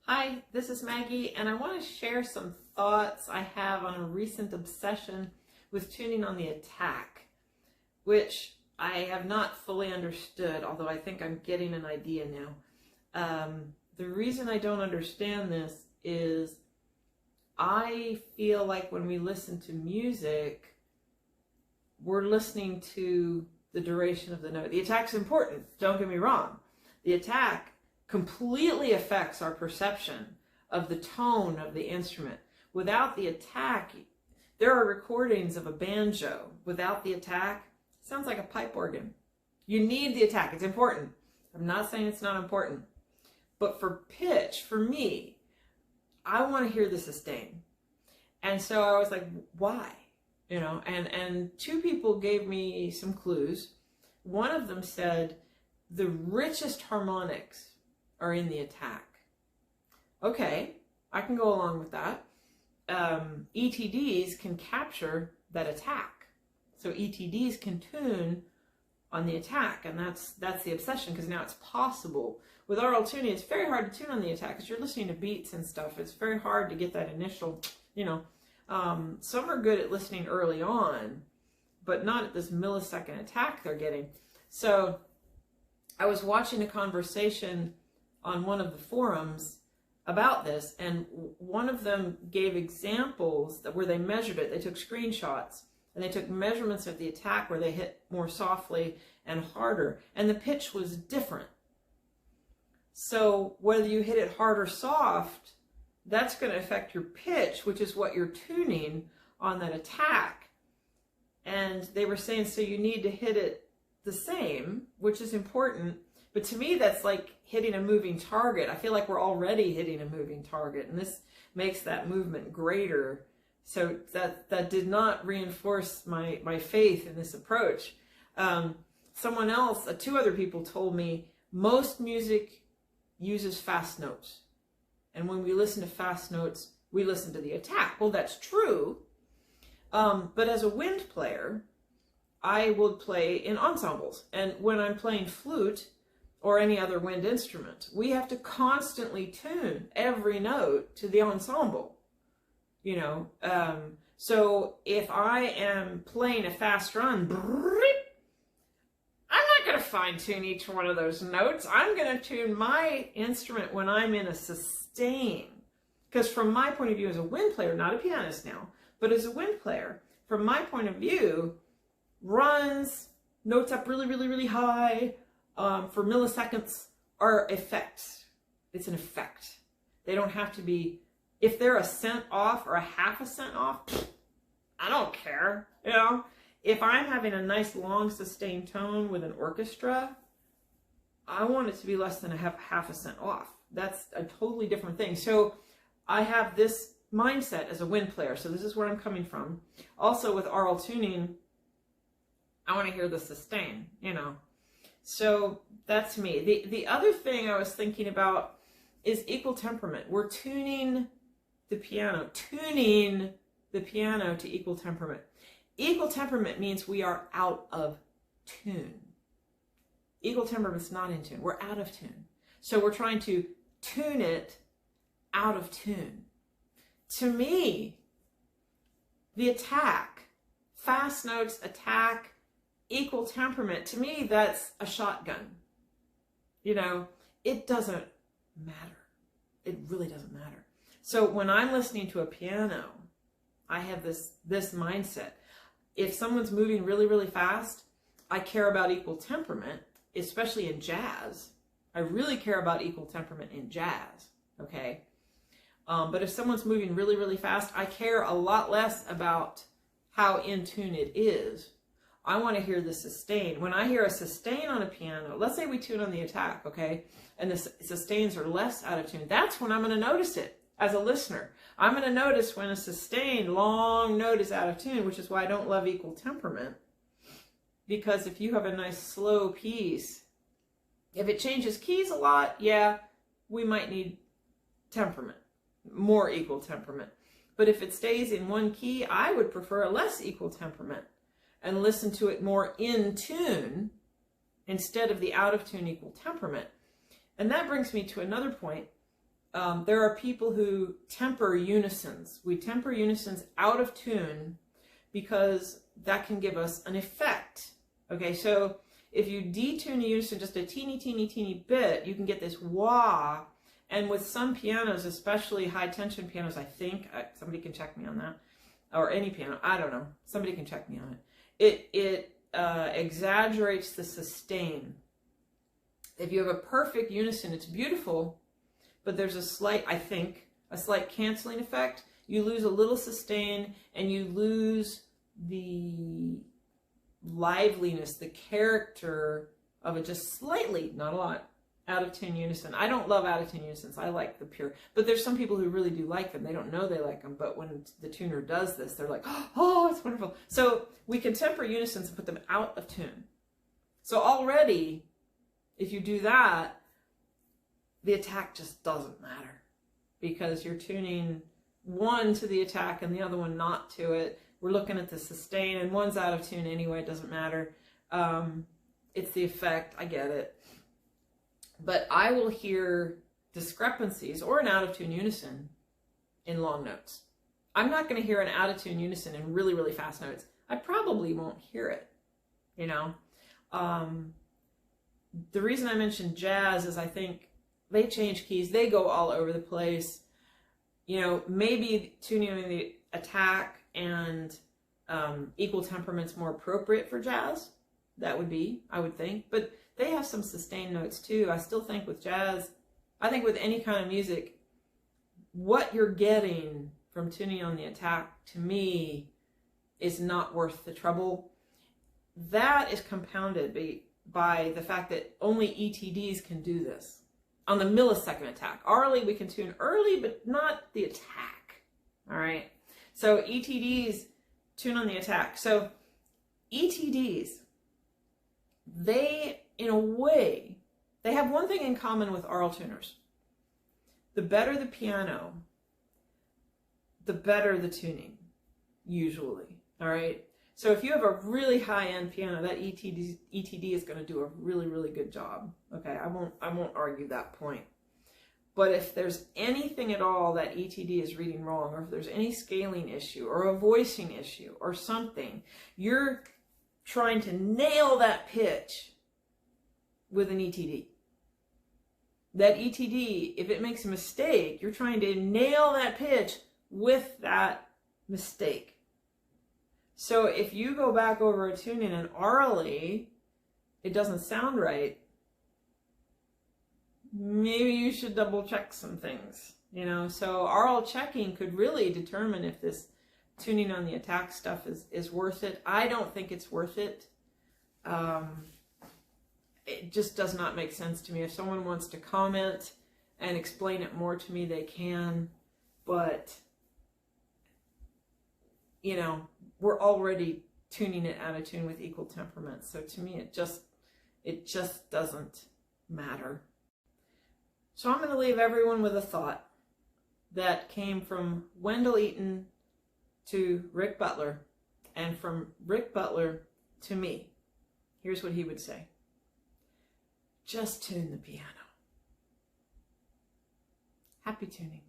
Hi, this is Maggie, and I want to share some thoughts I have on a recent obsession with tuning on the attack, which I have not fully understood, although I think I'm getting an idea now. The reason I don't understand this is I feel like when we listen to music, we're listening to the duration of the note. The attack's important, don't get me wrong. The attack completely affects our perception of the tone of the instrument. Without the attack, there are recordings of a banjo. Without the attack, it sounds like a pipe organ. You need the attack. It's important. I'm not saying it's not important. But for pitch, for me, I want to hear the sustain. And so I was like, why? You know, and two people gave me some clues. One of them said the richest harmonics are in the attack. Okay, I can go along with that. ETDs can capture that attack. So ETDs can tune on the attack, and that's the obsession, because now it's possible. With aural tuning, it's very hard to tune on the attack because you're listening to beats and stuff. It's very hard to get that initial, some are good at listening early on, but not at this millisecond attack they're getting. So I was watching a conversation on one of the forums about this, and one of them gave examples where they measured it. They took screenshots and they took measurements of the attack where they hit more softly and harder, and the pitch was different. So whether you hit it hard or soft, that's going to affect your pitch, which is what you're tuning on that attack. And they were saying, so you need to hit it the same, which is important. But to me, that's like hitting a moving target. I feel like we're already hitting a moving target, and this makes that movement greater. So that did not reinforce my faith in this approach. Someone else, two other people told me most music uses fast notes. And when we listen to fast notes, we listen to the attack. Well, that's true. But as a wind player, I would play in ensembles. And when I'm playing flute or any other wind instrument, we have to constantly tune every note to the ensemble, so if I am playing a fast run, I'm not going to fine tune each one of those notes. I'm going to tune my instrument when I'm in a sustain, because from my point of view as a wind player, not a pianist now, but as a wind player, from my point of view, runs, notes up really, really, really high, for milliseconds are effects. It's an effect. They don't have to be, if they're a cent off or a half a cent off, I don't care. If I'm having a nice long sustained tone with an orchestra, I want it to be less than a half a cent off. That's a totally different thing. So I have this mindset as a wind player. So this is where I'm coming from. Also with aural tuning, I want to hear the sustain, So that's me. The other thing I was thinking about is equal temperament. We're tuning the piano to equal temperament. Equal temperament means we are out of tune. Equal temperament's not in tune. We're out of tune. So we're trying to tune it out of tune. To me, the attack, fast notes, attack, equal temperament, to me, that's a shotgun. It doesn't matter. It really doesn't matter. So when I'm listening to a piano, I have this mindset. If someone's moving really, really fast, I care about equal temperament, especially in jazz. I really care about equal temperament in jazz, okay? But if someone's moving really, really fast, I care a lot less about how in tune it is. I want to hear the sustain. When I hear a sustain on a piano, let's say we tune on the attack, okay? And the sustains are less out of tune. That's when I'm going to notice it as a listener. I'm going to notice when a sustained long note is out of tune, which is why I don't love equal temperament. Because if you have a nice slow piece, if it changes keys a lot, yeah, we might need temperament, more equal temperament. But if it stays in one key, I would prefer a less equal temperament and listen to it more in tune instead of the out of tune equal temperament. And that brings me to another point. there are people who temper unisons. We temper unisons out of tune because that can give us an effect. Okay, so if you detune a unison just a teeny, teeny, teeny bit, you can get this wah. And with some pianos, especially high tension pianos, I think, somebody can check me on that, or any piano, I don't know, somebody can check me on it. It exaggerates the sustain. If you have a perfect unison, it's beautiful, but there's a slight, I think, a slight canceling effect. You lose a little sustain, and you lose the liveliness, the character of it just slightly, not a lot, out of tune unison. I don't love out of tune unisons. I like the pure, but there's some people who really do like them. They don't know they like them, but when the tuner does this, they're like, oh, it's wonderful. So we can temper unisons and put them out of tune. So already, if you do that, the attack just doesn't matter because you're tuning one to the attack and the other one not to it. We're looking at the sustain, and one's out of tune anyway. It doesn't matter. It's the effect. I get it. But I will hear discrepancies or an out-of-tune unison in long notes. I'm not going to hear an out-of-tune unison in really, really fast notes. I probably won't hear it, you know. The reason I mentioned jazz is I think they change keys. They go all over the place. You know, maybe tuning the attack and equal temperament's more appropriate for jazz. That would be, I would think. But they have some sustained notes too. I still think with jazz, I think with any kind of music, what you're getting from tuning on the attack, to me, is not worth the trouble. That is compounded by the fact that only ETDs can do this. On the millisecond attack. Orally, we can tune early, but not the attack. All right? So ETDs tune on the attack. So ETDs, they, in a way, they have one thing in common with aural tuners. The better the piano, the better the tuning, usually. All right? So if you have a really high-end piano, that ETD is going to do a really, really good job. Okay, I won't argue that point. But if there's anything at all that ETD is reading wrong, or if there's any scaling issue or a voicing issue or something, you're trying to nail that pitch with an ETD. That ETD, if it makes a mistake, you're trying to nail that pitch with that mistake. So if you go back over a tuning and orally it doesn't sound right, maybe you should double check some things, you know. So aural checking could really determine if this tuning on the attack stuff is worth it. I don't think it's worth it. It just does not make sense to me. If someone wants to comment and explain it more to me, they can, but you know, we're already tuning it out of tune with equal temperament. So to me, it just doesn't matter. So I'm going to leave everyone with a thought that came from Wendell Eaton to Rick Butler, and from Rick Butler to me. Here's what he would say. Just tune the piano. Happy tuning.